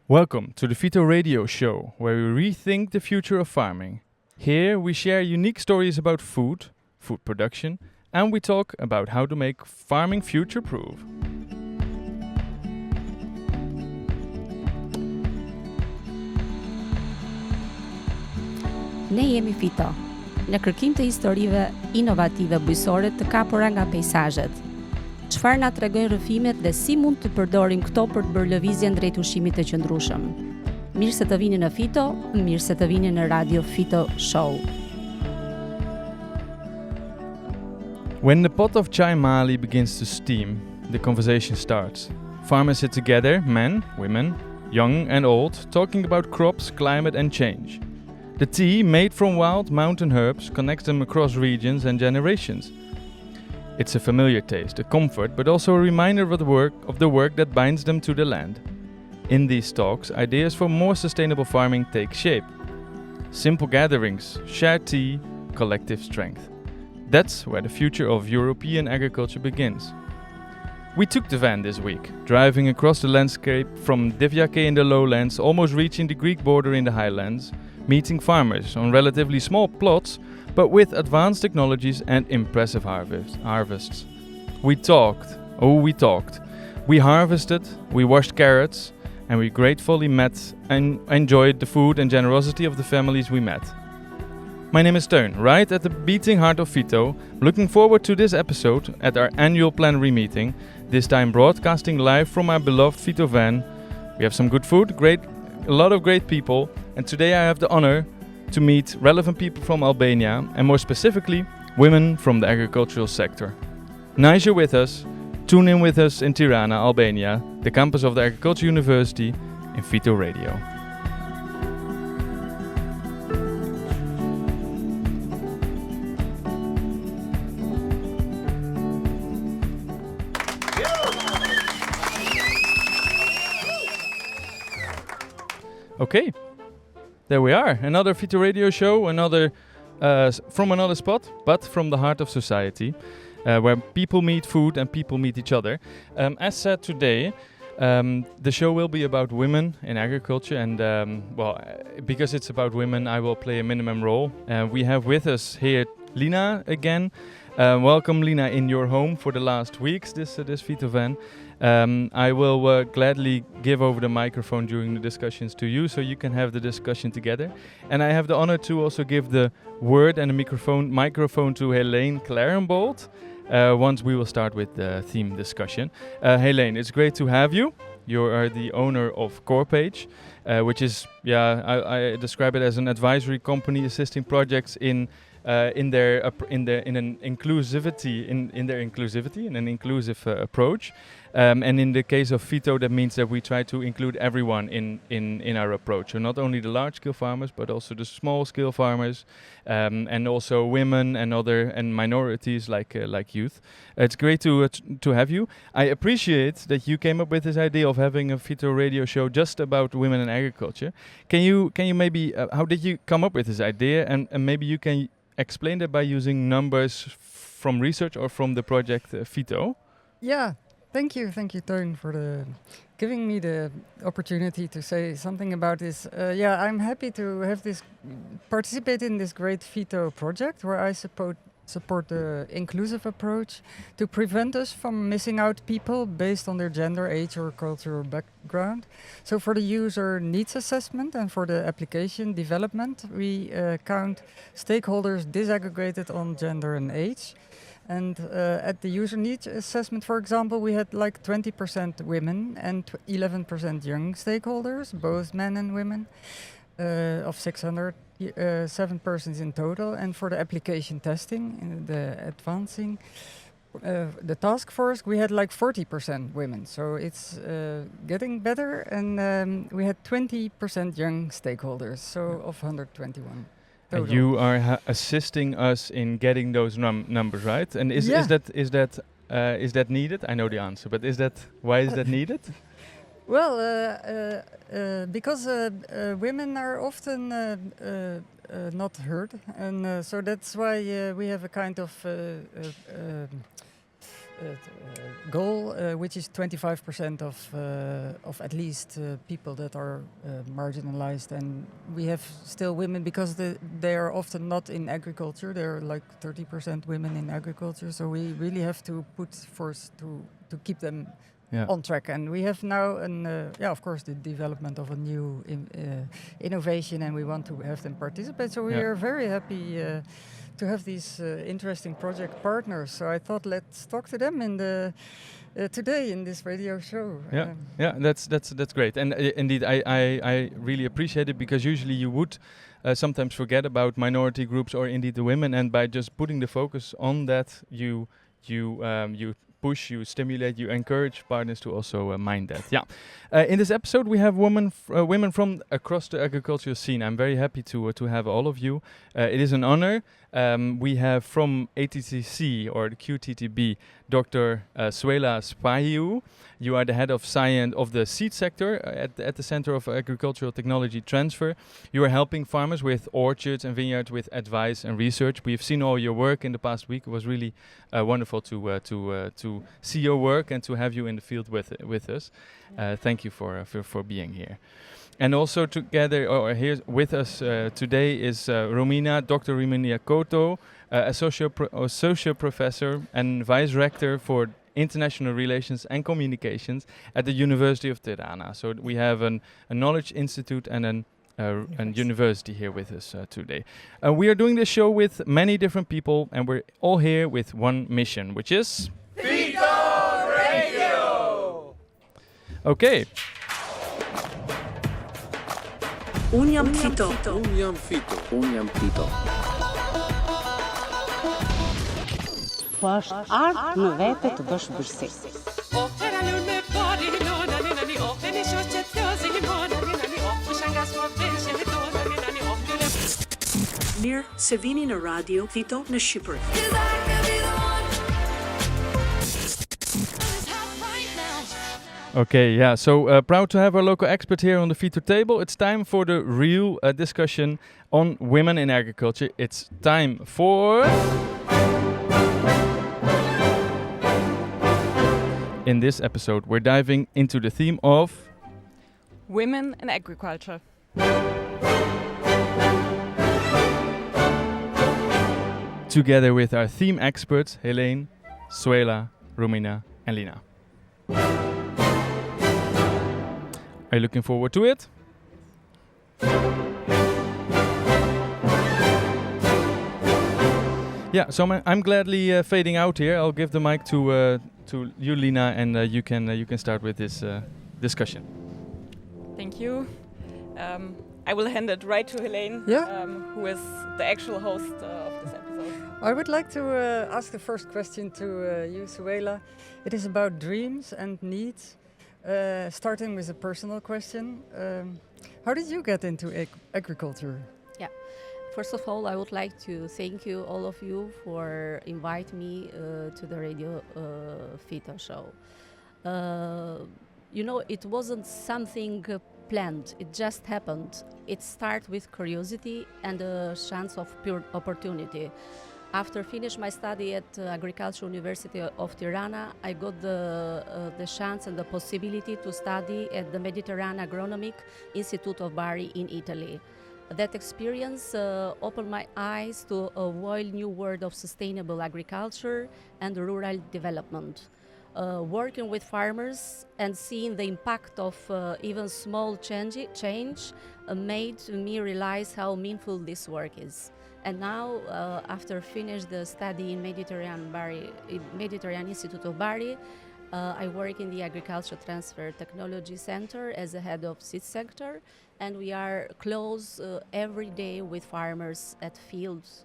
Welcome to the Vito Radio Show, where we rethink the future of farming. Here we share unique stories about food, food production, and we talk about how to make farming future-proof. Ne jemi Fito, në kërkim të historive inovative bujësore të kapura nga peizazhet. Çfarë na tregojnë rrëfimet dhe si mund të përdorim këto për të bërë lëvizjen drejt ushqimit të qëndrueshëm. Mirë se të vini në Fito, mirë se të vini në Radio Fito Show. When the pot of chai mali begins to steam, the conversation starts. Farmers sit together, men, women, young and old, talking about crops, climate and change. The tea, made from wild mountain herbs, connects them across regions and generations. It's a familiar taste, a comfort, but also a reminder of the work that binds them to the land. In these talks, ideas for more sustainable farming take shape. Simple gatherings, shared tea, collective strength. That's where the future of European agriculture begins. We took the van this week, driving across the landscape from Divyake in the lowlands, almost reaching the Greek border in the highlands, meeting farmers on relatively small plots, but with advanced technologies and impressive harvests. We talked. We harvested, we washed carrots, and we gratefully met and enjoyed the food and generosity of the families we met. My name is Teun, right at the beating heart of Vito. Looking forward to this episode at our annual plenary meeting, this time broadcasting live from our beloved Vito van. We have some good food, a lot of great people, and today I have the honor to meet relevant people from Albania, and more specifically, women from the agricultural sector. Nice you're with us. Tune in with us in Tirana, Albania, the campus of the Agriculture University, in Vito Radio. Okay, there we are. Another Vito Radio show, from another spot, but from the heart of society, where people meet food and people meet each other. As said today, the show will be about women in agriculture, and because it's about women, I will play a minimum role. We have with us here Lina again. Welcome, Lina, in your home for the last weeks, this Vito van. I will gladly give over the microphone during the discussions to you, so you can have the discussion together. And I have the honor to also give the word and the microphone to Helene Clarenbold. Once we will start with the theme discussion. Helene, it's great to have you. You are the owner of CorePage, which is, I describe it as an advisory company assisting projects in their inclusivity, in an inclusive approach. And in the case of Vito, that means that we try to include everyone in our approach. So not only the large-scale farmers, but also the small-scale farmers, and also women and minorities like youth. It's great to have you. I appreciate that you came up with this idea of having a Vito radio show just about women in agriculture. Can you maybe how did you come up with this idea, and maybe you can explain that by using numbers from research or from the project Vito? Yeah. Thank you, Teun, for giving me the opportunity to say something about this. I'm happy to have participate in this great Vito project, where I support the inclusive approach to prevent us from missing out people based on their gender, age, or cultural background. So for the user needs assessment and for the application development, we count stakeholders disaggregated on gender and age. And at the user needs assessment, for example, we had like 20% women and 11% young stakeholders, both men and women, of 607 persons in total. And for the application testing, the advancing, the task force, we had like 40% women. So it's getting better. And we had 20% young stakeholders, so of 121. Total. And you are assisting us in getting those numbers, right? And is that needed? I know the answer, but why is that needed? Well, because women are often not heard, and so that's why we have a kind of goal, which is 25% of at least people that are marginalized, and we have still women because they are often not in agriculture. They're like 30% women in agriculture, so we really have to put force to keep them on track. And we have now, of course, the development of a new innovation, and we want to have them participate. So we are very happy to have these interesting project partners. So I thought, let's talk to them in the today in this radio show. That's great. And indeed, I really appreciate it, because usually you would sometimes forget about minority groups or indeed the women, and by just putting the focus on that, you push, you stimulate, you encourage partners to also mind that. In this episode, we have women from across the agricultural scene. I'm very happy to have all of you. It is an honor. We have from ATTC or the QTTB, Dr. Suela Spahiu. You are the head of science of the seed sector at the Center of Agricultural Technology Transfer. You are helping farmers with orchards and vineyards with advice and research. We've seen all your work in the past week. It was really wonderful to see your work and to have you in the field with us. Thank you for being here. And also together, or here with us today is Dr. Romina Koto, associate professor and vice rector for international relations and communications at the University of Tirana. So we have a knowledge institute and a university here with us today. We are doing this show with many different people, and we're all here with one mission, which is Fito Radio. Okay. Unë jam Fito. Unë jam Fito. Unë jam Fito. Po është ardhë në vete të bësh bërsi. Mirë se vini në radio Fito në Shqipëri. Okay, so proud to have our local expert here on the Fito table. It's time for the real discussion on women in agriculture. It's time for... In this episode, we're diving into the theme of... Women in agriculture. Together with our theme experts, Helene, Suela, Romina and Lina. Are you looking forward to it? Yeah, so I'm gladly fading out here. I'll give the mic to you, Lina, and you can start with this discussion. Thank you. I will hand it right to Helene, who is the actual host of this episode. I would like to ask the first question to you, Suela. It is about dreams and needs. Starting with a personal question, how did you get into agriculture? Yeah, first of all, I would like to thank you, all of you, for inviting me to the Radio Fito show. It wasn't something planned, it just happened. It started with curiosity and a chance of pure opportunity. After finishing my study at Agricultural University of Tirana, I got the chance and the possibility to study at the Mediterranean Agronomic Institute of Bari in Italy. That experience opened my eyes to a whole new world of sustainable agriculture and rural development. Working with farmers and seeing the impact of even small change made me realize how meaningful this work is. And now, after finishing the study in Mediterranean Institute of Bari, I work in the Agriculture Transfer Technology Center as the head of seed sector, and we are close every day with farmers at fields.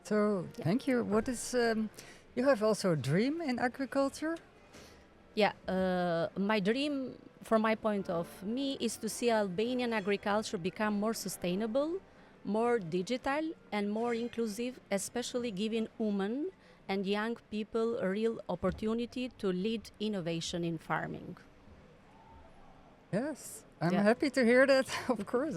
Thank you. What is you have also a dream in agriculture? Yeah, my dream, from my point of view, is to see Albanian agriculture become more sustainable, more digital and more inclusive, especially giving women and young people a real opportunity to lead innovation in farming. Yes, I'm happy to hear that. Of course,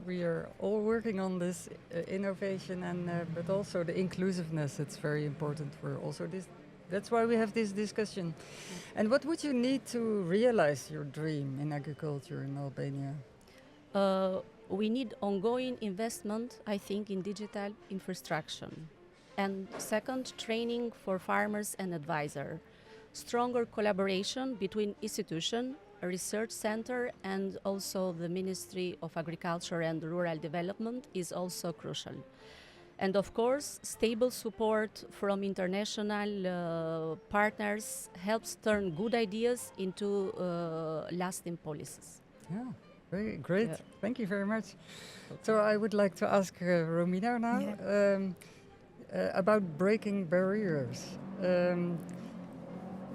we are all working on this innovation and but also the inclusiveness. It's very important for also this. That's why we have this discussion. And what would you need to realize your dream in agriculture in Albania? We need ongoing investment, I think, in digital infrastructure. And second, training for farmers and advisors. Stronger collaboration between institutions, a research center, and also the Ministry of Agriculture and Rural Development is also crucial. And of course, stable support from international partners helps turn good ideas into lasting policies. Yeah. Very great. Yeah. Thank you very much. So I would like to ask Romina now about breaking barriers.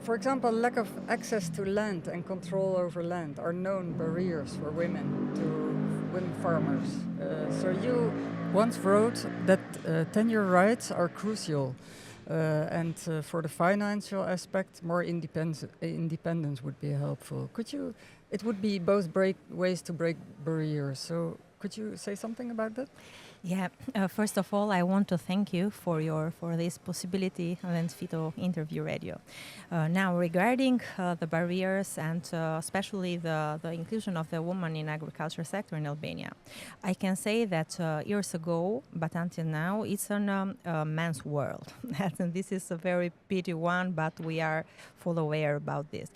For example, lack of access to land and control over land are known barriers for women farmers. So you once wrote that tenure rights are crucial, and for the financial aspect, more independence would be helpful. It would be both ways to break barriers. So could you say something about that? Yeah. First of all, I want to thank you for this possibility and Fito interview radio. Now, regarding the barriers and especially the inclusion of the woman in agriculture sector in Albania, I can say that years ago, but until now, it's a man's world. And this is a very pity one, but we are full aware about this.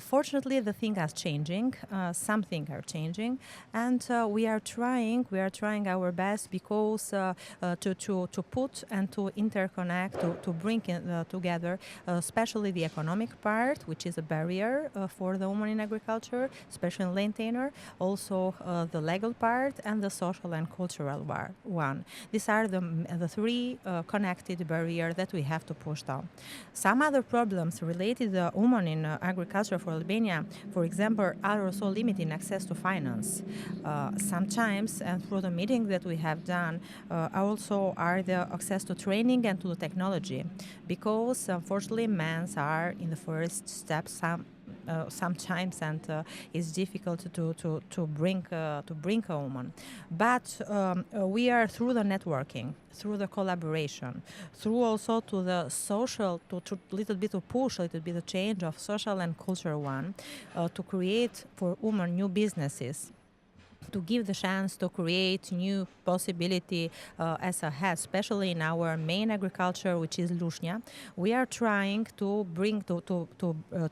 Fortunately, the thing is changing. Some things are changing, and we are trying our best because to put and to interconnect, to bring together, especially the economic part, which is a barrier for the woman in agriculture, especially in land tenure, also the legal part and the social and cultural one. These are the three connected barriers that we have to push down. Some other problems related to women in agriculture for Albania, for example, are also limiting access to finance. Sometimes, and through the meeting that we have done, also are the access to training and to the technology, because unfortunately men are in the first step sometimes, and it's difficult to bring a woman. But we are through the networking, through the collaboration, through also to the social, to little bit to push a little bit of change of social and cultural one, to create for women new businesses, to give the chance to create new possibility as ahead, especially in our main agriculture, which is Lushnja. We are trying to bring to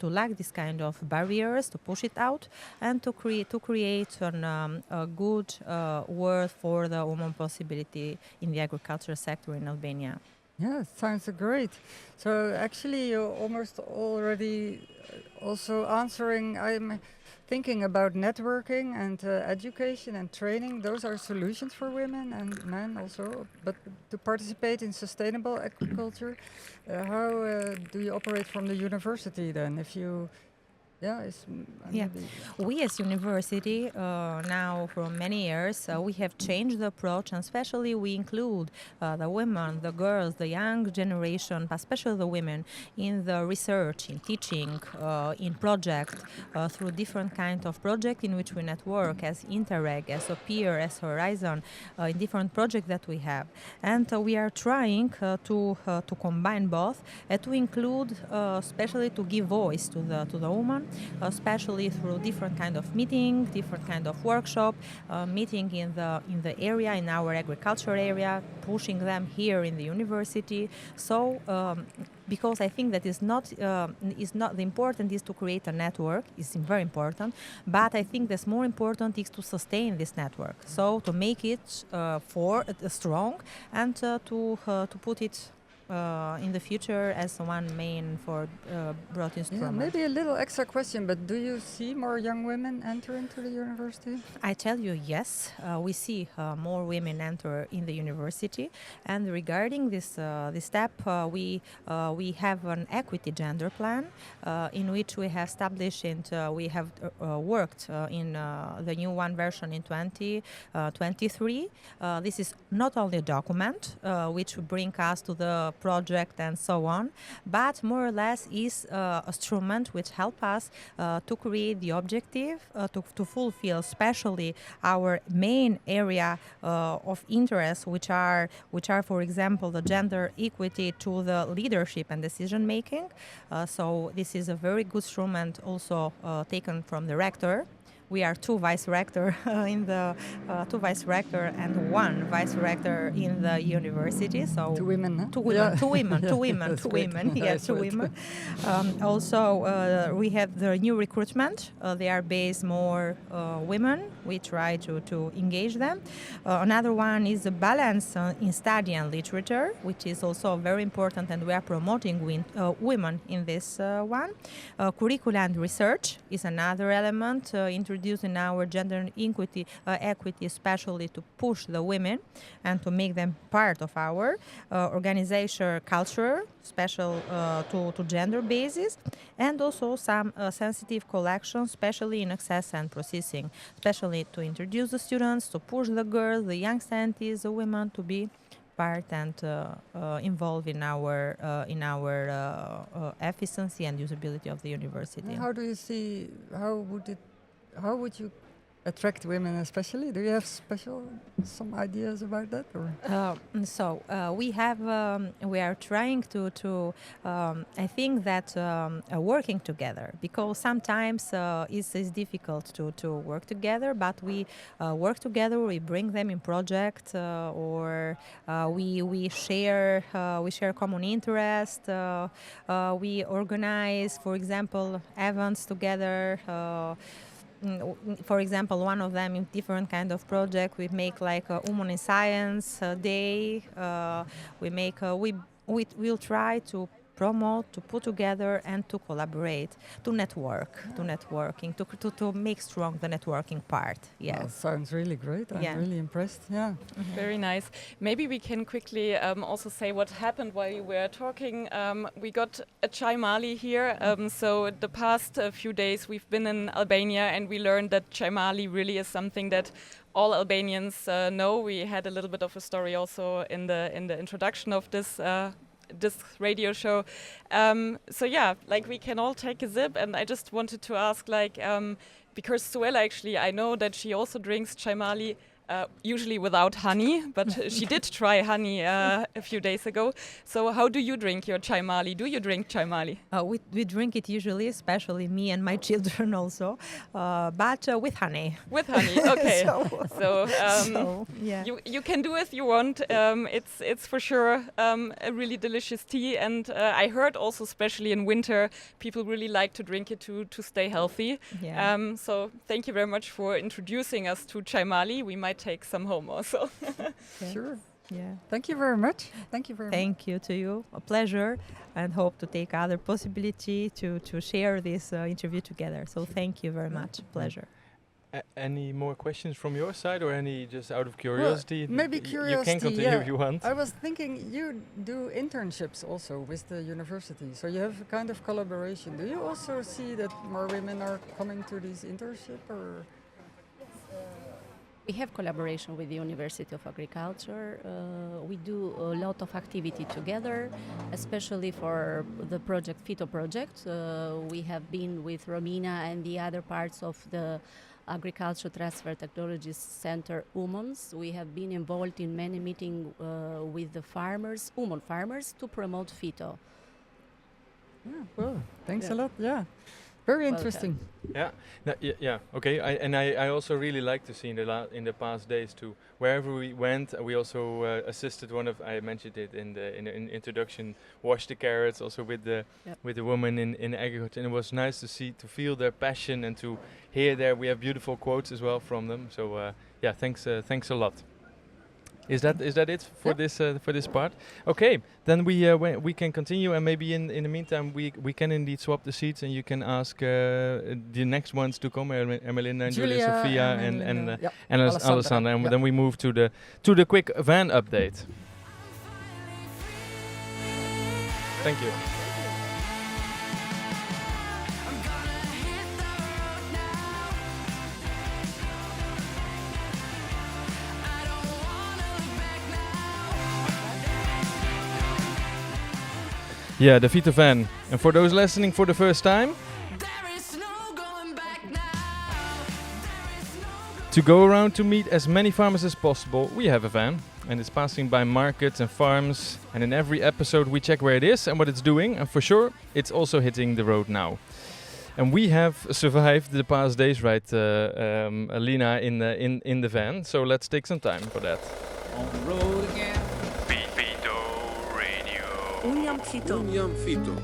lack this kind of barriers, to push it out, and to create a good world for the woman possibility in the agriculture sector in Albania. Yeah, sounds great. So actually, you're almost already also answering. I'm thinking about networking and education and training. Those are solutions for women and men also. But to participate in sustainable agriculture, how do you operate from the university then? If you we as university now for many years we have changed the approach, and especially we include the women, the girls, the young generation, but especially the women, in the research, in teaching, in project, through different kind of project in which we network as Interreg, as Peer, as Horizon, in different projects that we have. And we are trying to combine both, to include, especially to give voice to the woman, especially through different kind of meeting, different kind of workshop, meeting in the area, in our agriculture area, pushing them here in the university. So because I think that is not the important is to create a network. It's very important, but I think that's more important is to sustain this network. So to make it strong, and to put it in the future as one main for broad instrument. Yeah, maybe a little extra question, but do you see more young women enter into the university? I tell you, yes, we see more women enter in the university. And regarding this step, we have an equity gender plan in which we have established and we have worked in the new one version in 2023. This is not only a document which will bring us to the project and so on, but more or less is a instrument which help us to create the objective, to fulfill especially our main area of interest, which are, for example, the gender equity to the leadership and decision making. So this is a very good instrument also taken from the rector. We are two vice rector in the two vice rector and one vice rector in the university. So two women, huh? Two women, Yeah. two women, Yeah, two women, that's two great. women. Yeah, Nice two word. women. Also, we have the new recruitment. They are based more women. We try to engage them. Another one is the balance in study and literature, which is also very important, and we are promoting women in this one. Curricula and research is another element introduced in our gender equity, especially to push the women and to make them part of our organization culture, special to gender basis, and also some sensitive collections, especially in access and processing, especially to introduce the students, to push the girls, the young scientists, the women to be part and involved in our efficiency and usability of the university. How do you see, how would you attract women especially? Do you have some ideas about that? Or? We are trying to I think that working together, because sometimes it's difficult to work together, but we work together, we bring them in project, or we share common interest, we organize, for example, events together. For example, one of them in different kind of project, we make like a Women in Science Day. We'll try to promote, to put together, and to collaborate, to networking, to make strong the networking part. Yes. Well, sounds really great. I'm really impressed. Yeah. Mm-hmm. Very nice. Maybe we can quickly also say what happened while you were talking. We got a Chai Mali here. So the past few days we've been in Albania, and we learned that Chai Mali really is something that all Albanians know. We had a little bit of a story also in the introduction of this radio show. So yeah, like we can all take a sip, and I just wanted to ask, like, because Suella, actually, I know that she also drinks Chai Mali, usually without honey, but she did try honey a few days ago. So how do you drink your Chai Mali? Do you drink Chai Mali? We drink it usually, especially me and my children also, but with honey. With honey, okay. So yeah. You can do if you want. It's for sure a really delicious tea, and I heard also, especially in winter, people really like to drink it to stay healthy. Yeah. So thank you very much for introducing us to Chai Mali. We might take some home also. Okay. Sure. Yeah. Thank you very much. Thank you very much. Thank you to you. A pleasure, and hope to take other possibility to share this interview together. So thank you very much. Pleasure. Any more questions from your side, or any just out of curiosity? Well, maybe curiosity. You can continue if you want. I was thinking you do internships also with the university, so you have a kind of collaboration. Do you also see that more women are coming to these internships, or? We have collaboration with the University of Agriculture. We do a lot of activity together, especially for the project, Phyto project. We have been with Romina and the other parts of the Agriculture Transfer Technologies Center, UMONS. We have been involved in many meetings with the farmers, UMON farmers, to promote Phyto. Yeah, well, thanks a lot. Yeah. Very interesting. Yeah, yeah. Okay, I also really like to see in the past days too. Wherever we went, we also assisted one of, I mentioned it in the introduction, wash the carrots also with the woman in agriculture, and it was nice to feel their passion and to hear we have beautiful quotes as well from them. So yeah, thanks a lot. Is that it for this part? Okay, then we can continue, and maybe in the meantime we can indeed swap the seats, and you can ask the next ones to come, Ermelinda and Julia Sophia and Alessandra, and then we move to the quick van update. Thank you. Yeah, the Vito van. And for those listening for the first time, to go around to meet as many farmers as possible, we have a van. And it's passing by markets and farms. And in every episode we check where it is and what it's doing. And for sure, it's also hitting the road now. And we have survived the past days, right, Alina, in the van. So let's take some time for that. On the road again. Vito Radio. Unyam Vito. Unyam Vito.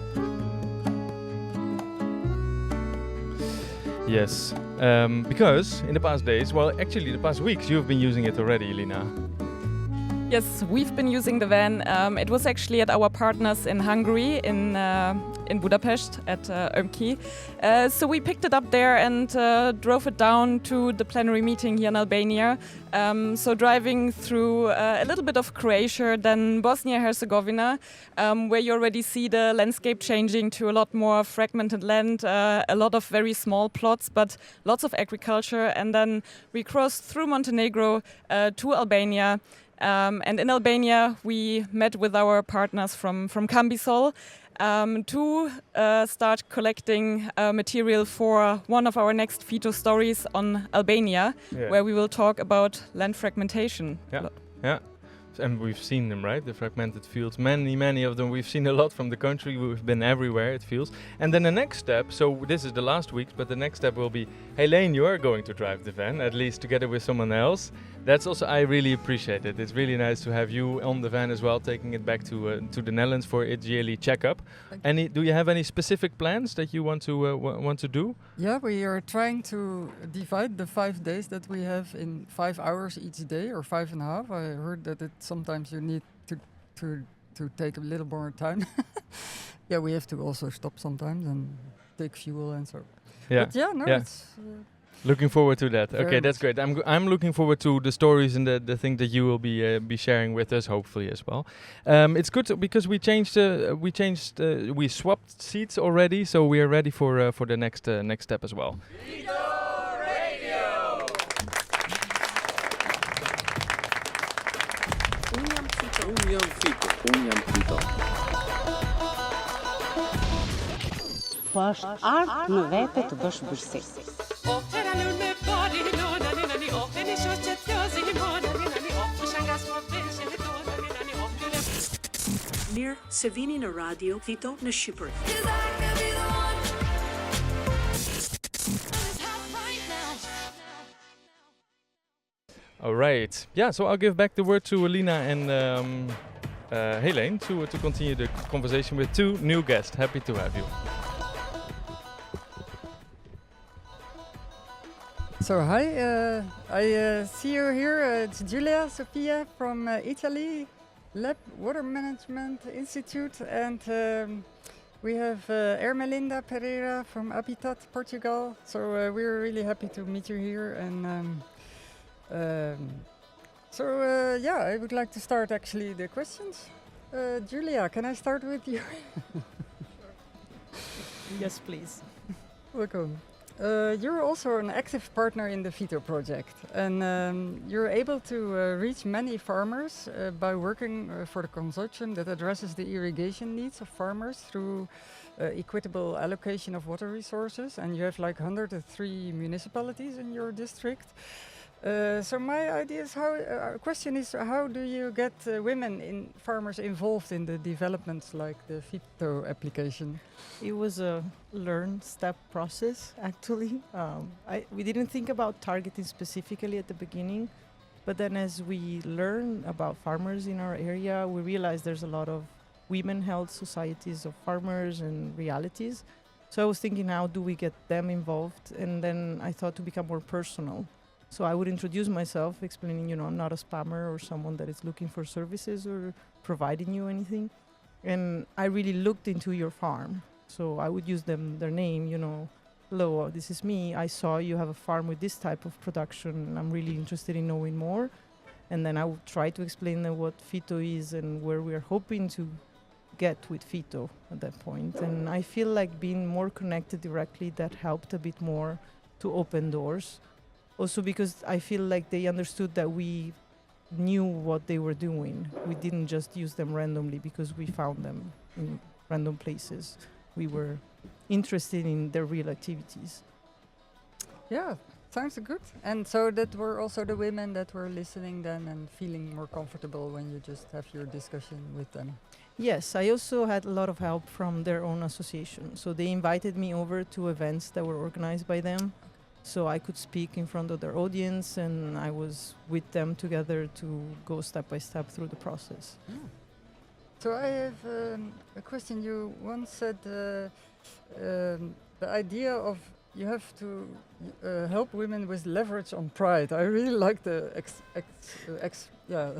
Yes, because in the past days, well, actually the past weeks, you've been using it already, Alina. Yes, we've been using the van. It was actually at our partners in Hungary, in Budapest, at Ömki. So we picked it up there and drove it down to the plenary meeting here in Albania. So driving through a little bit of Croatia, then Bosnia-Herzegovina, where you already see the landscape changing to a lot more fragmented land, a lot of very small plots, but lots of agriculture. And then we crossed through Montenegro to Albania. And in Albania, we met with our partners from Cambisol to start collecting material for one of our next Vito stories on Albania, where we will talk about land fragmentation. Yeah. And we've seen them, right? The fragmented fields, many of them. We've seen a lot from the country. We've been everywhere, it feels. And then the next step, so this is the last week, but the next step will be, hey Lane, you're going to drive the van, at least together with someone else. That's also, I really appreciate it. It's really nice to have you on the van as well, taking it back to the Netherlands for its yearly checkup. Do you have any specific plans that you want to do? Yeah, we are trying to divide the 5 days that we have in 5 hours each day, or 5.5. I heard that sometimes you need to take a little more time. Yeah, we have to also stop sometimes and take fuel and so. Yeah. But yeah, no, Yeah. it's. Looking forward to that. Very Okay, that's much. great. I'm looking forward to the stories and the thing that you will be sharing with us, hopefully as well. It's good because we swapped seats already, so we are ready for the next step as well. Vito Radio. Unyam Vito. Unyam Vito. Unyam Vito. Po është art në vete të bësh bërsi. Mirë se vini në radio Vito në Shqipëri. All right. Yeah, so I'll give back the word to Alina and Helene to continue the conversation with two new guests. Happy to have you. So hi, I see you here. It's Giulia Sofia from Italy, Lab Water Management Institute, and we have Ermelinda Pereira from Habitat Portugal. So we're really happy to meet you here. And yeah, I would like to start actually the questions. Giulia, can I start with you? Yes, please. Welcome. You're also an active partner in the Vito project, and you're able to reach many farmers by working for the consortium that addresses the irrigation needs of farmers through equitable allocation of water resources, and you have like 103 municipalities in your district. So my idea is question is how do you get farmers involved in the developments like the Vito application? It was a learn step process, actually. We didn't think about targeting specifically at the beginning, but then as we learn about farmers in our area, we realized there's a lot of women-held societies of farmers and realities. So I was thinking, how do we get them involved? And then I thought to become more personal. So I would introduce myself, explaining, I'm not a spammer or someone that is looking for services or providing you anything. And I really looked into your farm. So I would use their name, hello, this is me. I saw you have a farm with this type of production, and I'm really interested in knowing more. And then I would try to explain them what Vito is and where we are hoping to get with Vito at that point. And I feel like being more connected directly, that helped a bit more to open doors. Also because I feel like they understood that we knew what they were doing. We didn't just use them randomly because we found them random places. We were interested in their real activities. Yeah, sounds good. And so that were also the women that were listening then and feeling more comfortable when you just have your discussion with them. Yes, I also had a lot of help from their own association. So they invited me over to events that were organized by them. So I could speak in front of their audience, and I was with them together to go step by step through the process. So I have a question. You once said the idea of you have to help women with leverage on pride. I really like the yeah.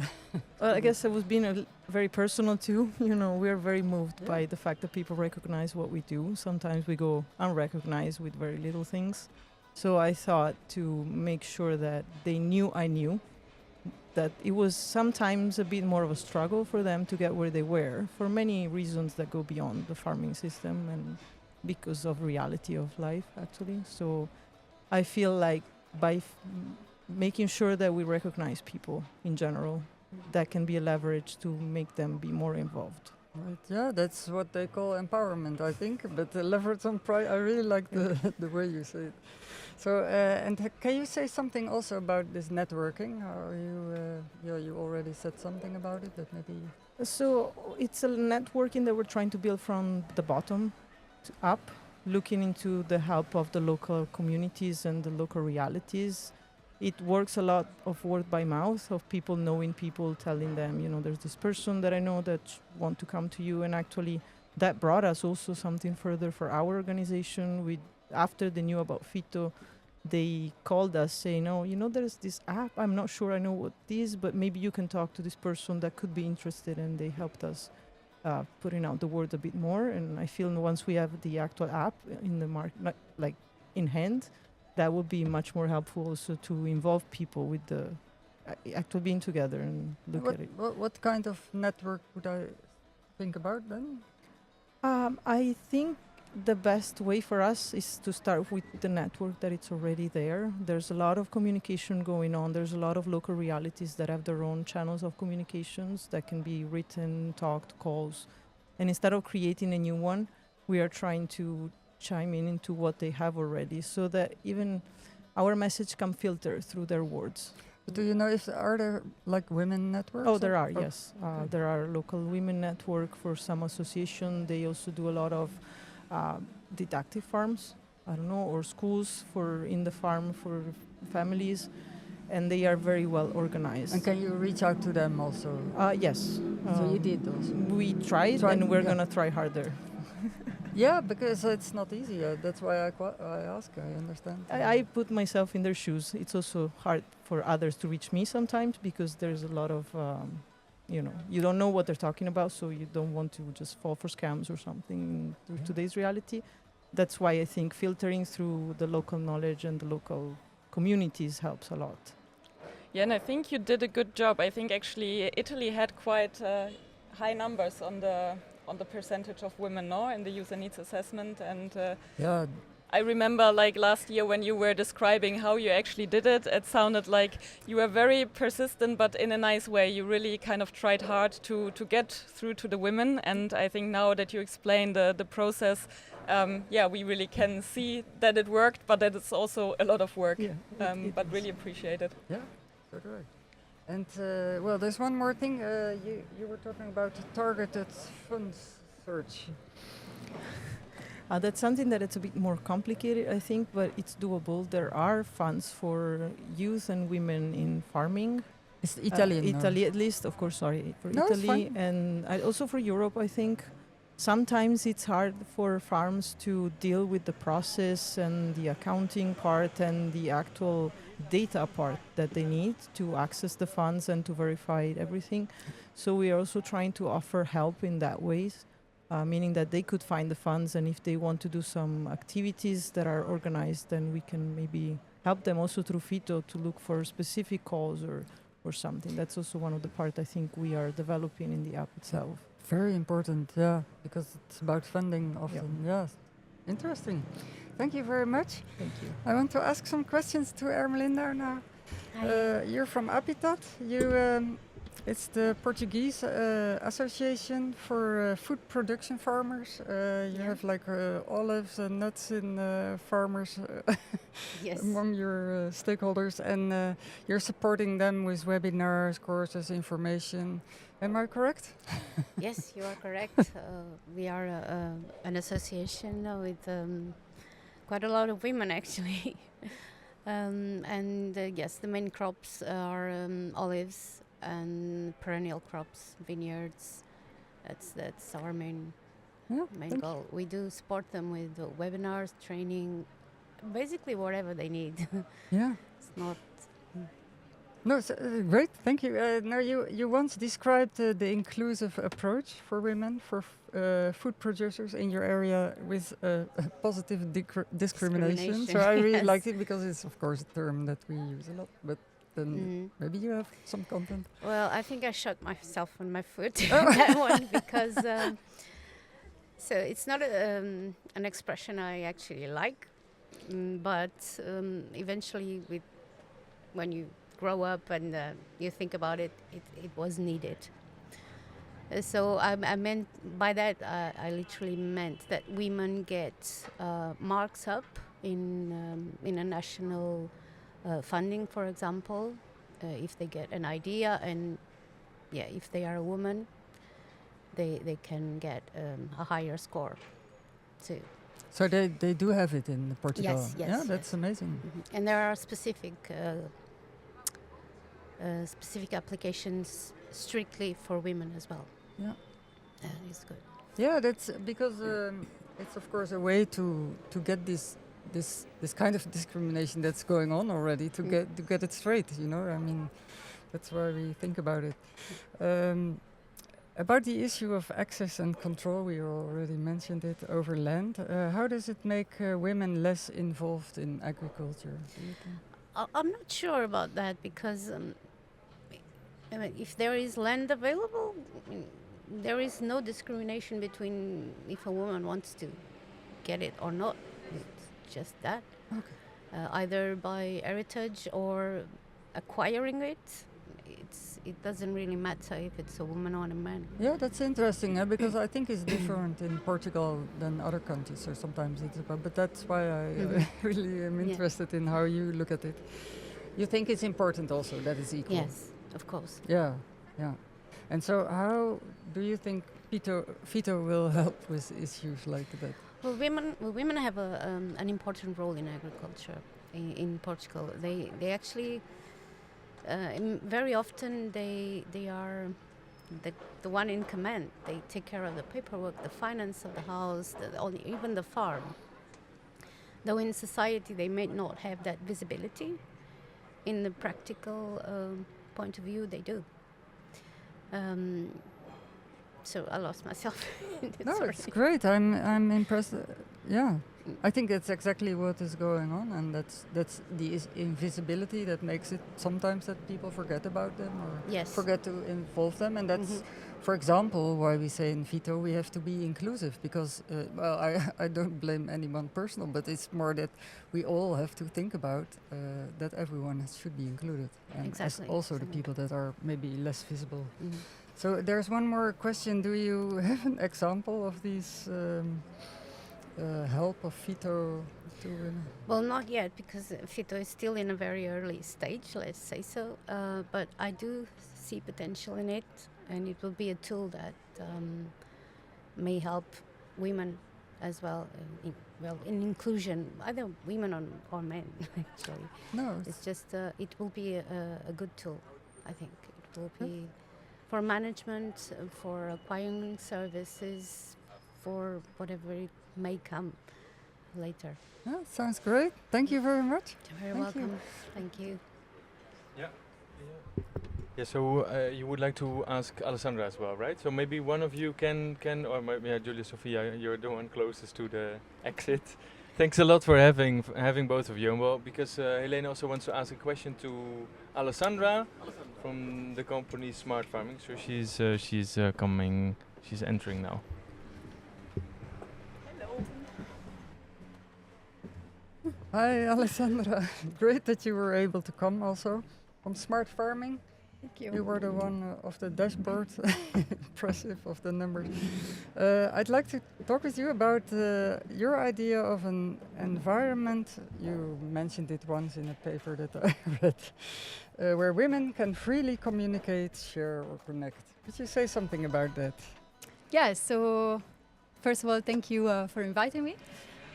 Well, I guess it was being very personal too. You know, we're very moved by the fact that people recognize what we do. Sometimes we go unrecognized with very little things. So I thought to make sure that they knew I knew that it was sometimes a bit more of a struggle for them to get where they were for many reasons that go beyond the farming system and because of reality of life, actually. So I feel like by making sure that we recognize people in general, that can be a leverage to make them be more involved. Right. Yeah, that's what they call empowerment, I think. But the leverage on pride, I really like the way you say it. So, can you say something also about this networking? How you already said something about it, but maybe. So it's a networking that we're trying to build from the bottom up, looking into the help of the local communities and the local realities. It works a lot of word by mouth, of people knowing people, telling them, you know, there's this person that I know that want to come to you. And actually that brought us also something further for our organization. After they knew about Fito, they called us saying, oh, you know, there's this app. I'm not sure I know what it is, but maybe you can talk to this person that could be interested. And they helped us putting out the word a bit more. And I feel once we have the actual app in the market, like in hand, that would be much more helpful also to involve people with the actual being together and look at it. What kind of network would I think about then? I think the best way for us is to start with the network that it's already there. There's a lot of communication going on. There's a lot of local realities that have their own channels of communications that can be written, talked, calls. And instead of creating a new one, we are trying to chime in into what they have already so that even our message can filter through their words. But do you know if are there like women networks? Oh, there are, yes. There are local women network for some association. They also do a lot of didactic farms, I don't know, or schools for in the farm for families, and they are very well organized. And can you reach out to them also? Yes. So you did also? We tried and we're going to try harder. Yeah, because it's not easy. That's why I ask. I understand. I put myself in their shoes. It's also hard for others to reach me sometimes because there's a lot of, you don't know what they're talking about, so you don't want to just fall for scams or something in today's reality. That's why I think filtering through the local knowledge and the local communities helps a lot. Yeah, and I think you did a good job. I think actually Italy had quite high numbers on the percentage of women in the user needs assessment, and yeah, I remember like last year when you were describing how you actually did it, it sounded like you were very persistent, but in a nice way. You really kind of tried hard to get through to the women, and I think now that you explain the process, we really can see that it worked, but that it's also a lot of work. Yeah, but really appreciate it. Yeah, so do I. And well, there's one more thing. You were talking about targeted funds search. That's something that it's a bit more complicated, I think, but it's doable. There are funds for youth and women in farming. It's Italian. Italy, at least, of course. Sorry for no, Italy, and also for Europe. I think sometimes it's hard for farms to deal with the process and the accounting part and the actual data part that they need to access the funds and to verify everything. So we are also trying to offer help in that ways, meaning that they could find the funds, and if they want to do some activities that are organized, then we can maybe help them also through Fito to look for specific calls or something. That's also one of the parts I think we are developing in the app itself. Very important, yeah, because it's about funding often. Yeah. Interesting. Thank you very much. Thank you. I want to ask some questions to Ermelinda now. You're from Habitat. You It's the Portuguese Association for Food Production Farmers. You have like olives and nuts in farmers Yes. among your stakeholders, and you're supporting them with webinars, courses, information. Am I correct? Yes, you are correct. We are an association with quite a lot of women, actually. And yes, the main crops are olives and perennial crops, vineyards. That's our main thank goal. We do support them with webinars, training, basically whatever they need. Yeah. It's not. No, great, thank you. Now, you once described the inclusive approach for women, for food producers in your area with positive discrimination. So I really Yes. liked it because it's, of course, a term that we use a lot. But then maybe you have some content. Well, I think I shot myself on my foot on that one because so it's not an expression I actually like, but eventually, when you grow up and you think about it, it was needed. So I meant by that I literally meant that women get marks up in a national funding, for example, if they get an idea, and if they are a woman, they can get a higher score too. So they do have it in Portugal. Yes, yes, Yeah, that's yes. amazing. And there are specific applications strictly for women as well. Yeah. That is good. Yeah, that's because it's of course a way to get this kind of discrimination that's going on already to get it straight. You know, I mean, that's why we think about it. About the issue of access and control, we already mentioned it over land. How does it make women less involved in agriculture? Do you think? I'm not sure about that because I mean, if there is land available, there is no discrimination between if a woman wants to get it or not. It's just that. Okay. Either by heritage or acquiring it. It doesn't really matter if it's a woman or a man. Yeah, that's interesting because I think it's different in Portugal than other countries. So sometimes it's about, but that's why I really am interested in how you look at it. You think it's important also that it's equal? Yes, of course. Yeah, yeah. And so, how do you think FITO will help with issues like that? Well, women have an important role in agriculture in Portugal. They actually. Very often they are the one in command. They take care of the paperwork, the finance of the house, even the farm. Though in society they may not have that visibility, in the practical point of view they do. So I lost myself. No, Sorry. it's great. I'm impressed. Yeah, I think that's exactly what is going on, and that's the invisibility that makes it sometimes that people forget about them or forget to involve them, and that's, for example, why we say in FITO we have to be inclusive because, well, I don't blame anyone personal, but it's more that we all have to think about that everyone should be included, and Exactly. also the people that are maybe less visible. So there's one more question. Do you have an example of these help of FITO to women? Well, not yet because FITO is still in a very early stage, let's say so. But I do see potential in it, and it will be a tool that may help women as well. In inclusion, either women or men, actually. No, it's just it will be a good tool. I think it will be for management, for acquiring services, for whatever it may come later. Yeah, sounds great. Thank you very much. You're very Thank you. welcome. Thank you. Yeah, so you would like to ask Alessandra as well, right? So maybe one of you can or maybe Julia Sophia, you're the one closest to the exit. Thanks a lot for having both of you. Well, because Helene also wants to ask a question to Alessandra from the company Smart Farming. So she's coming. She's entering now. Hi, Alessandra. Great that you were able to come also from Smart Farming. Thank you. You were the one of the dashboard, impressive of the numbers. I'd like to talk with you about your idea of an environment. You mentioned it once in a paper that I read, where women can freely communicate, share, or connect. Could you say something about that? Yeah, so first of all, thank you for inviting me.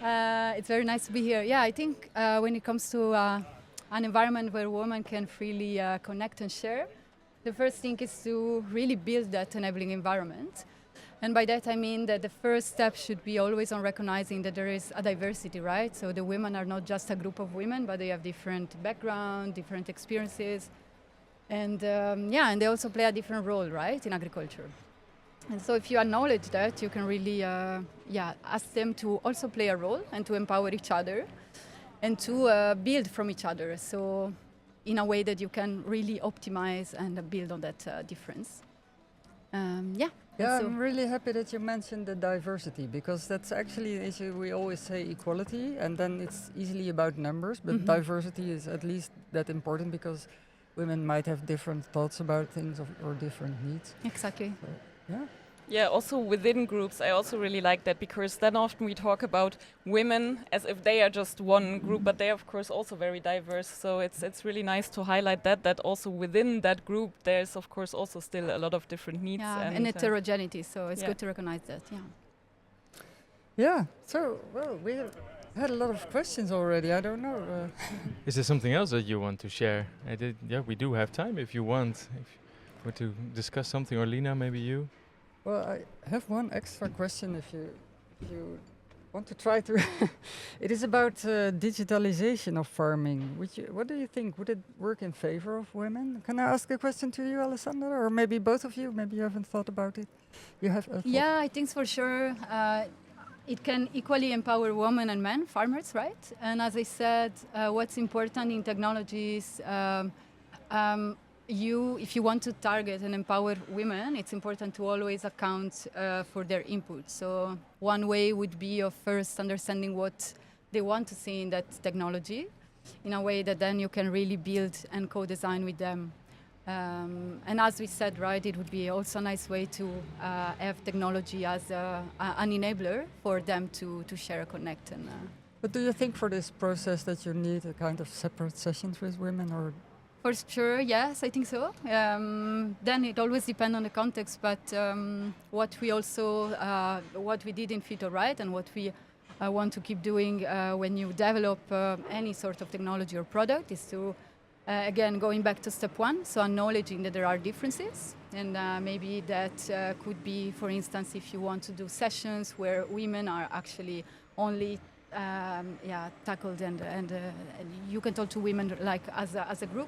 It's very nice to be here. Yeah, I think when it comes to an environment where women can freely connect and share, the first thing is to really build that enabling environment. And by that I mean that the first step should be always on recognizing that there is a diversity, right? So the women are not just a group of women, but they have different background, different experiences. And and they also play a different role, right, in agriculture. And so if you acknowledge that, you can really ask them to also play a role and to empower each other and to build from each other. So in a way that you can really optimize and build on that difference. Yeah, so I'm really happy that you mentioned the diversity, because that's actually an issue. We always say equality, and then it's easily about numbers, but diversity is at least that important, because women might have different thoughts about things or different needs. Exactly. So, yeah. Yeah, also within groups, I also really like that, because then often we talk about women as if they are just one group, but they are of course also very diverse. So it's really nice to highlight that also within that group there's of course also still a lot of different needs. Yeah, and heterogeneity, so it's good to recognize that, Yeah, so, well, we have had a lot of questions already, I don't know. Is there something else that you want to share? We do have time if you want. If you want to discuss something, or Lina, maybe you? Well, I have one extra question if you want to try to... It is about digitalization of farming. What do you think? Would it work in favor of women? Can I ask a question to you, Alessandra? Or maybe both of you? Maybe you haven't thought about it. You have a thought? Yeah, I think for sure it can equally empower women and men, farmers, right? And as I said, what's important in technologies, if you want to target and empower women, it's important to always account for their input. So one way would be of first understanding what they want to see in that technology, in a way that then you can really build and co-design with them. And as we said, right, it would be also a nice way to have technology as an enabler for them to share, connect. But do you think for this process that you need a kind of separate sessions with women, or? For sure, yes, I think so. Then it always depends on the context, but what we did in Fito, right, and what we want to keep doing when you develop any sort of technology or product is to, again, going back to step one, so acknowledging that there are differences, and maybe that could be, for instance, if you want to do sessions where women are actually only tackled and you can talk to women like as a group,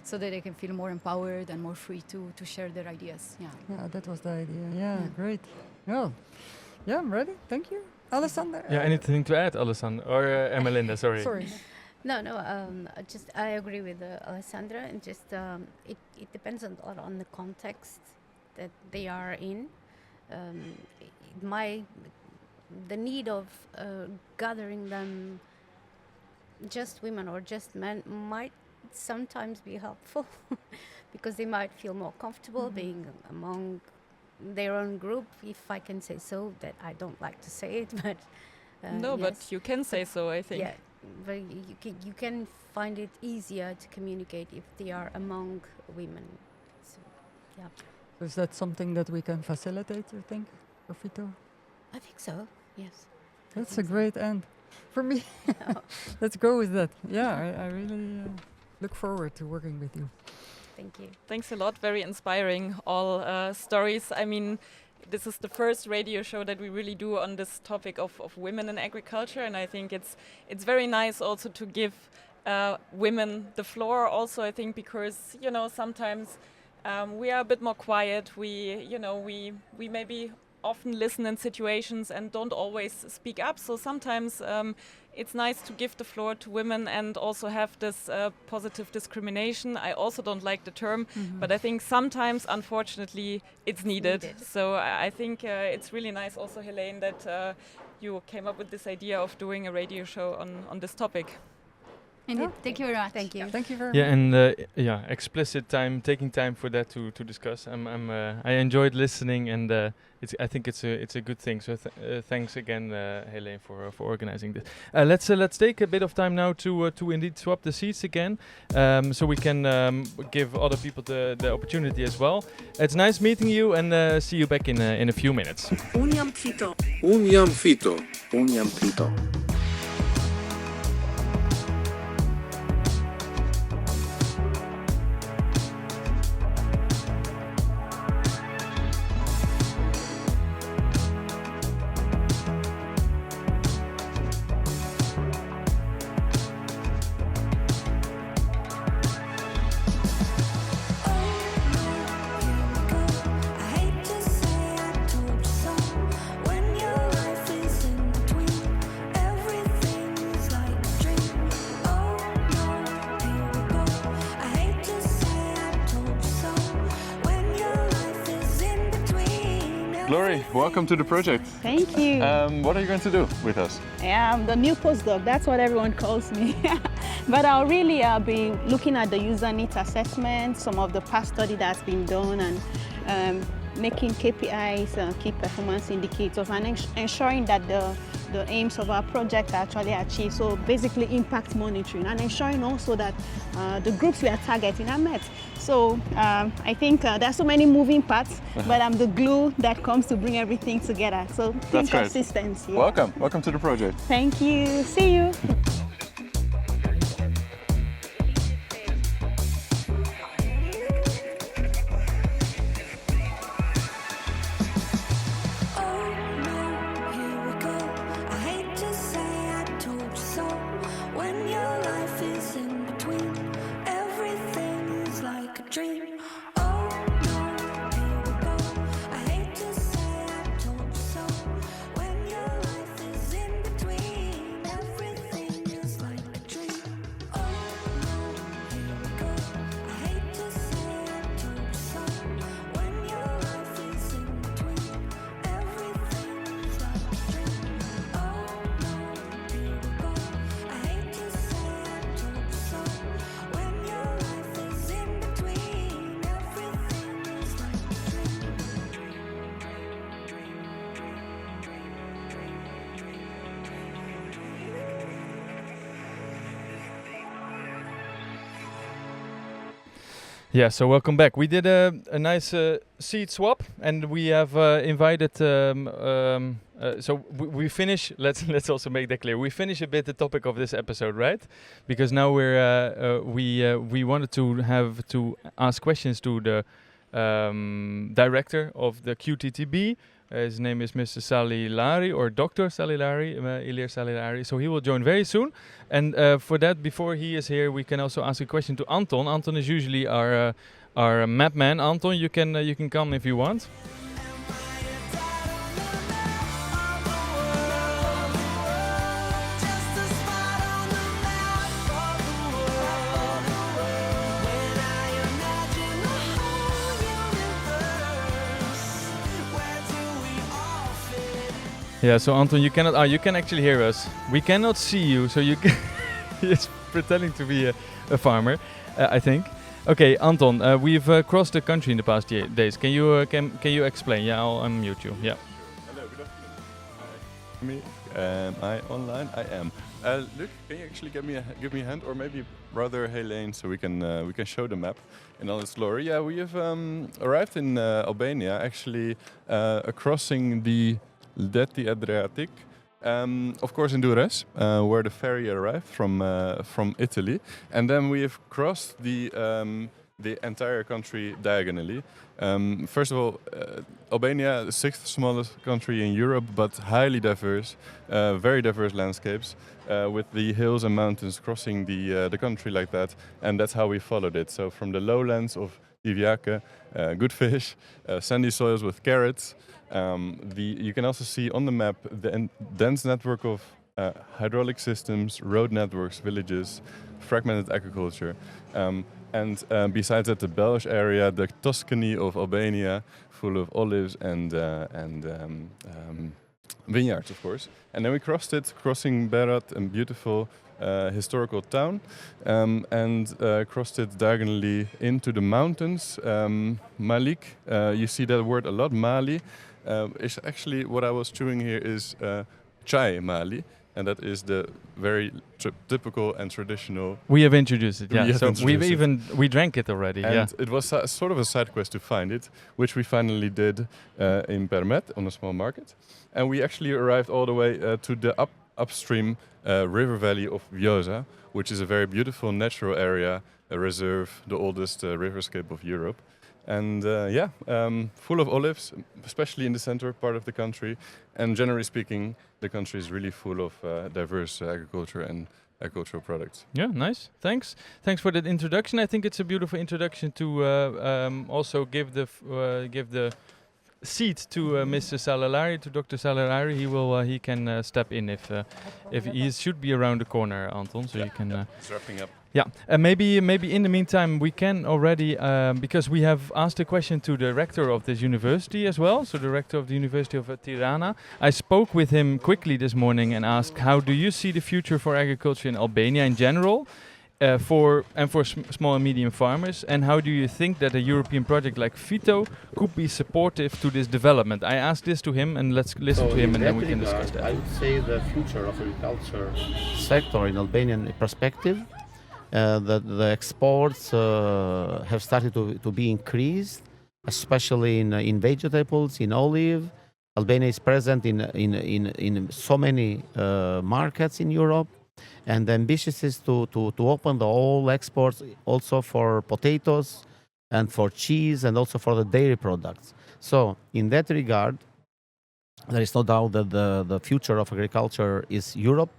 so that they can feel more empowered and more free to share their ideas. Yeah, that was the idea. Yeah. Great. Yeah, I'm ready. Thank you, Alessandra. Yeah, anything to add, Alessandra or Melinda? Sorry. No. I agree with Alessandra, and just it depends a lot on the context that they are in. The need of gathering them, just women or just men, might sometimes be helpful because they might feel more comfortable being among their own group, if I can say so. That I don't like to say it, but but you can say so, I think. Yeah, but you can find it easier to communicate if they are among women. So, yeah. Is that something that we can facilitate, you think, for Fito? I think so, yes. That's a great end for me. Let's go with that. Yeah, I really look forward to working with you. Thank you. Thanks a lot. Very inspiring, all stories. I mean, this is the first radio show that we really do on this topic of women in agriculture, and I think it's very nice also to give women the floor also, I think, because, sometimes we are a bit more quiet. We maybe often listen in situations and don't always speak up. So sometimes it's nice to give the floor to women and also have this positive discrimination. I also don't like the term, but I think sometimes, unfortunately, it's needed. So I think it's really nice also, Helene, that you came up with this idea of doing a radio show on this topic. Indeed. Thank you very much. Thank you. Thank you very Yeah, much. and explicit time, taking time for that to discuss. I enjoyed listening, and I think it's a good thing. So thanks again, Helene, for organizing this. Let's take a bit of time now to indeed swap the seats again, so we can give other people the opportunity as well. It's nice meeting you, and see you back in a few minutes. Unë Fito. Unë jam Fito. Unë jam Fito. Glory, welcome to the project. Thank you. What are you going to do with us? I'm the new postdoc, that's what everyone calls me. But I'll really be looking at the user needs assessment, some of the past study that's been done, and making KPIs, key performance indicators, and ensuring that the aims of our project are actually achieved. So basically impact monitoring, and ensuring also that the groups we are targeting are met. So I think there are so many moving parts, but I'm the glue that comes to bring everything together. So think of systems. Yeah. Welcome to the project. Thank you. See you. Yeah, so welcome back. We did a nice seat swap, and we have invited. So we finish. Let's also make that clear. We finish a bit the topic of this episode, right? Because now we wanted to ask questions to the director of the QTTB. His name is Mr. Salilari, or Dr. Salilari, Ilir Salilari. So he will join very soon. And for that, before he is here, we can also ask a question to Anton. Anton is usually our map man. Anton, you can come if you want. Yeah, so Anton, you cannot. You can actually hear us. We cannot see you, so you can. He's pretending to be a farmer, I think. Okay, Anton, we've crossed the country in the past days. Can you explain? Yeah, I'll unmute you. Yeah. Hello, good afternoon. Am I online? I am. Luc, can you actually give me a hand, or maybe rather Helene, so we can show the map in all its glory? Yeah, we have arrived in Albania, actually crossing the Adriatic, of course in Durrës, where the ferry arrived from Italy, and then we have crossed the entire country diagonally. First of all, Albania, the 6th smallest country in Europe, but highly diverse, very diverse landscapes, with the hills and mountains crossing the country like that, and that's how we followed it. So from the lowlands of Divjaka, good fish, sandy soils with carrots. You can also see on the map the dense network of hydraulic systems, road networks, villages, fragmented agriculture. And besides that, the Belgish area, the Tuscany of Albania, full of olives and vineyards, of course. And then we crossed it, crossing Berat, a beautiful historical town and crossed it diagonally into the mountains. Malik, you see that word a lot, Mali. Is actually what I was chewing here is chai Mali, and that is the very typical and traditional. We have introduced it, yeah. So we drank it already, and yeah. It was sort of a side quest to find it, which we finally did in Permet on a small market, and we actually arrived all the way to the upstream river valley of Vjosa, which is a very beautiful natural area, a reserve, the oldest riverscape of Europe. And full of olives, especially in the center part of the country. And generally speaking, the country is really full of diverse agriculture and agricultural products. Yeah, nice. Thanks. Thanks for that introduction. I think it's a beautiful introduction to also give the seat to Mr. Salalari, to Dr. Salalari. He can step in if he should be around the corner, Anton. So you can. It's wrapping up. Yeah, maybe in the meantime we can already, because we have asked a question to the rector of this university as well, so the rector of the University of Tirana. I spoke with him quickly this morning and asked, how do you see the future for agriculture in Albania in general, for small and medium farmers, and how do you think that a European project like FITO could be supportive to this development? I asked this to him, and let's listen to him and then we can discuss that. I would say the future of agriculture sector in Albanian perspective, the exports have started to be increased, especially in vegetables, in olive. Albania is present in so many markets in Europe, and the ambition is to open the all exports also for potatoes and for cheese and also for the dairy products. So in that regard, there is no doubt that the future of agriculture is Europe,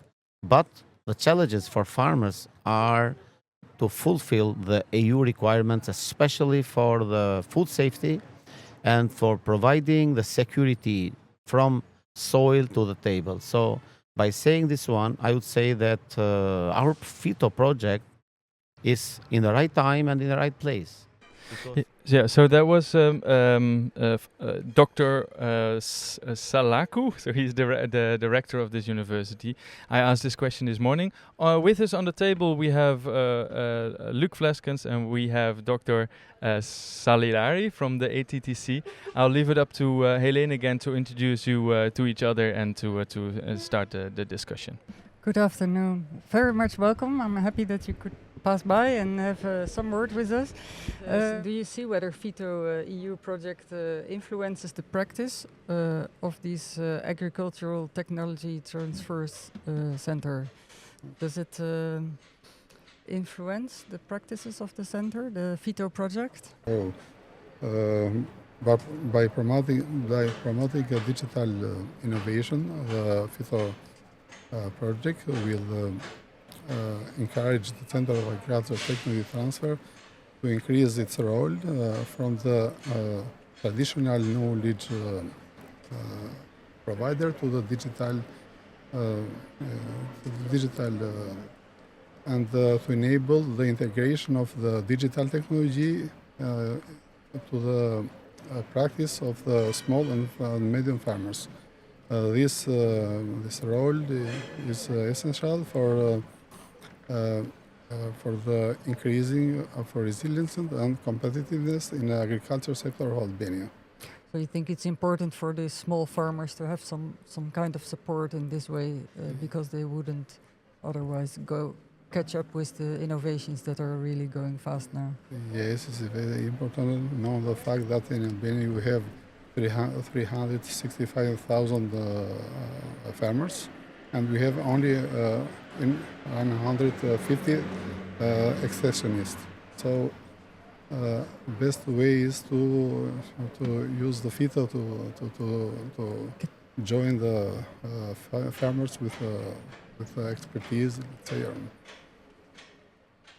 but the challenges for farmers are to fulfill the EU requirements, especially for the food safety and for providing the security from soil to the table. So by saying this one, I would say that our FITO project is in the right time and in the right place. Yeah, so that was Dr. Salaku, so he's the director of this university. I asked this question this morning. With us on the table we have Luc Fleskens and we have Dr. Salilari from the ATTC. I'll leave it up to Helene again to introduce you to each other and to start the discussion. Good afternoon. Very much welcome. I'm happy that you could pass by and have some word with us. Do you see whether FITO EU project influences the practice of these agricultural technology transfers center? Does it influence the practices of the center, the FITO project? But by promoting digital innovation, the FITO project will encourage the Center of Agricultural Technology Transfer to increase its role from the traditional knowledge provider to the digital and to enable the integration of the digital technology to the practice of the small and medium farmers. This role is essential for the increasing of resilience and competitiveness in the agriculture sector of Albania. So you think it's important for the small farmers to have some kind of support in this way because they wouldn't otherwise catch up with the innovations that are really going fast now? Yes, it's very important. Know the fact that in Albania we have 365,000 farmers, and we have only 150 extensionists. So best way is to use the FITO to join the farmers with expertise, let's say.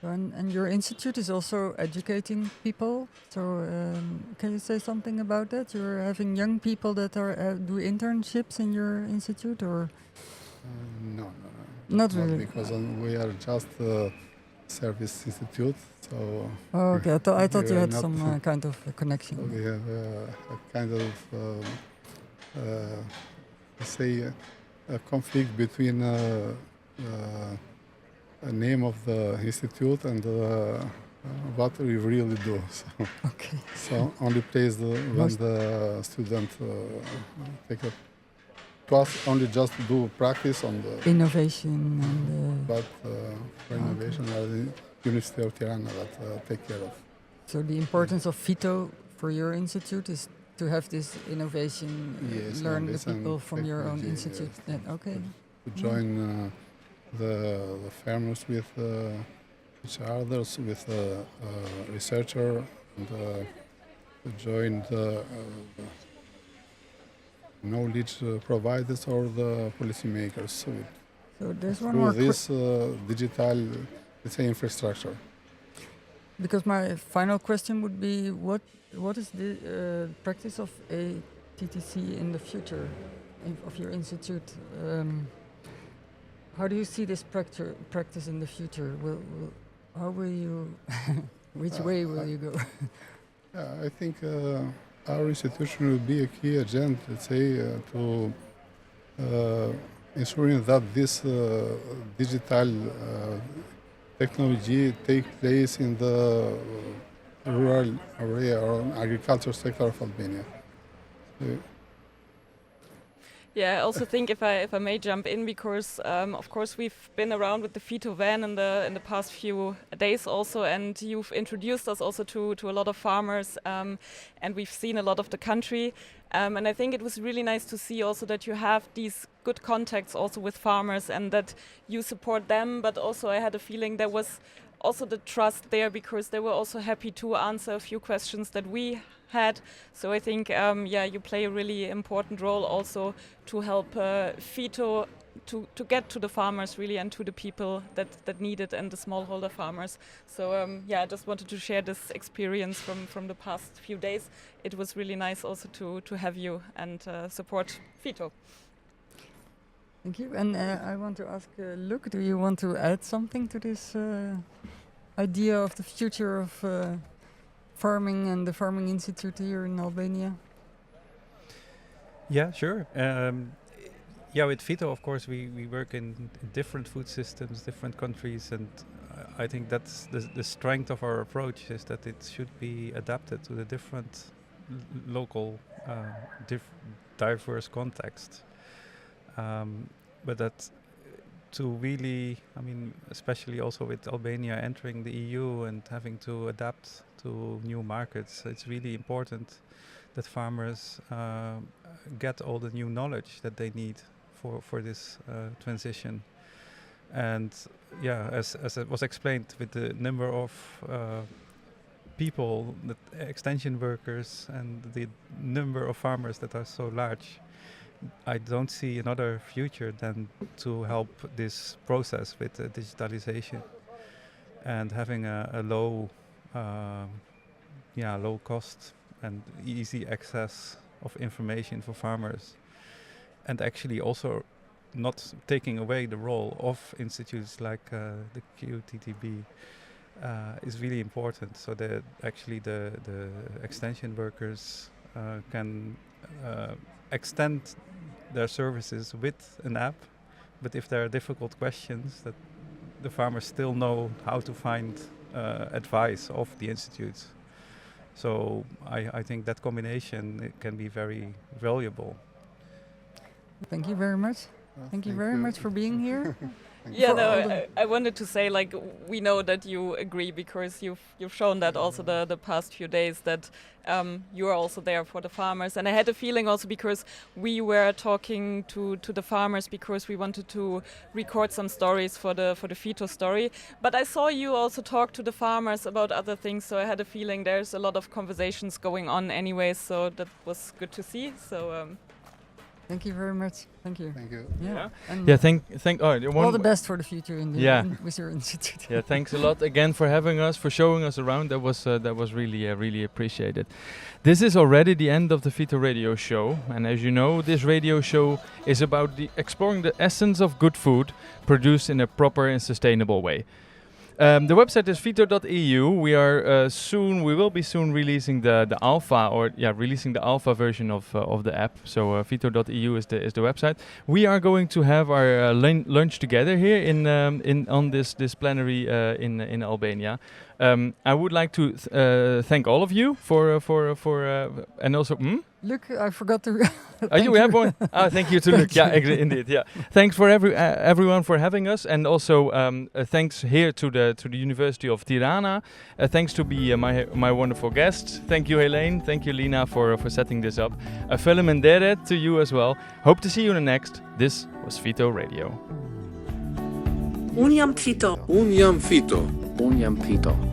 And your institute is also educating people. So can you say something about that? You're having young people that are do internships in your institute, or? No. Not really. Because we are just a service institute. So. Oh, okay. I thought you had some kind of connection. We have a kind of, let's say, a conflict between name of the institute and what we really do. So, okay. So only plays when the student take a class, only just do practice on the innovation and. But for innovation, the University of Tirana that take care of. So the importance of FITO for your institute is to have this innovation, learn the people from your own institute. Yes. Okay. To join the farmers with each others, with researcher, and to join the knowledge providers or the policymakers. So there's one more this digital, let's say, infrastructure. Because my final question would be, what is the practice of a TTC in the future of your institute? How do you see this practice in the future? How will you? Which way will you go? I think our institution will be a key agent, let's say, to ensuring that this digital technology take place in the rural area or agriculture sector of Albania. Yeah, I also think if I may jump in, because of course we've been around with the FITO van in the past few days also, and you've introduced us also to a lot of farmers, and we've seen a lot of the country. And I think it was really nice to see also that you have these good contacts also with farmers and that you support them, but also I had a feeling there was also the trust there, because they were also happy to answer a few questions that we had. So I think, you play a really important role also to help FITO to get to the farmers really and to the people that need it and the smallholder farmers. So I just wanted to share this experience from the past few days. It was really nice also to have you and support FITO. Thank you. And I want to ask Luc, do you want to add something to this idea of the future of farming and the Farming Institute here in Albania? Yeah, sure. With FITO, of course, we work in different food systems, different countries, and I think that's the strength of our approach, is that it should be adapted to the different local, diverse context. But that to really, especially also with Albania entering the EU and having to adapt to new markets, it's really important that farmers get all the new knowledge that they need for this transition. And as it was explained, with the number of people, the extension workers, and the number of farmers that are so large, I don't see another future than to help this process with digitalization and having a low cost and easy access of information for farmers, and actually also not taking away the role of institutes like the QTTB is really important, so that actually the extension workers can extend their services with an app, but if there are difficult questions, that the farmers still know how to find advice of the institutes. So I think that combination can be very valuable. Thank you very much. Thank you very much for being here. I wanted to say, we know that you agree, because you've shown that also the past few days, that you are also there for the farmers. And I had a feeling also, because we were talking to the farmers, because we wanted to record some stories for the FITO story. But I saw you also talk to the farmers about other things, so I had a feeling there's a lot of conversations going on anyway. So that was good to see. So. Thank you very much. Thank you. Thank you. And all the best for the future with your institute. Yeah, thanks a lot again for having us, for showing us around. That was really appreciated. This is already the end of the FITO radio show, and as you know, this radio show is about exploring the essence of good food produced in a proper and sustainable way. The website is fito.eu. We will be soon releasing the alpha, releasing the alpha version of the app. So fito.eu is the website. We are going to have our lunch together here on this plenary in Albania. I would like to thank all of you for and also. Luc, I forgot to. You have one. Thank you to Luc. Yeah, indeed. Yeah, thanks for everyone for having us, and also thanks here to the University of Tirana. Thanks to be my wonderful guests. Thank you, Helene. Thank you, Lina, for setting this up. Felimendere to you as well. Hope to see you in the next. This was Fito Radio. Un jam Fito. Un jam Fito. Un jam Fito.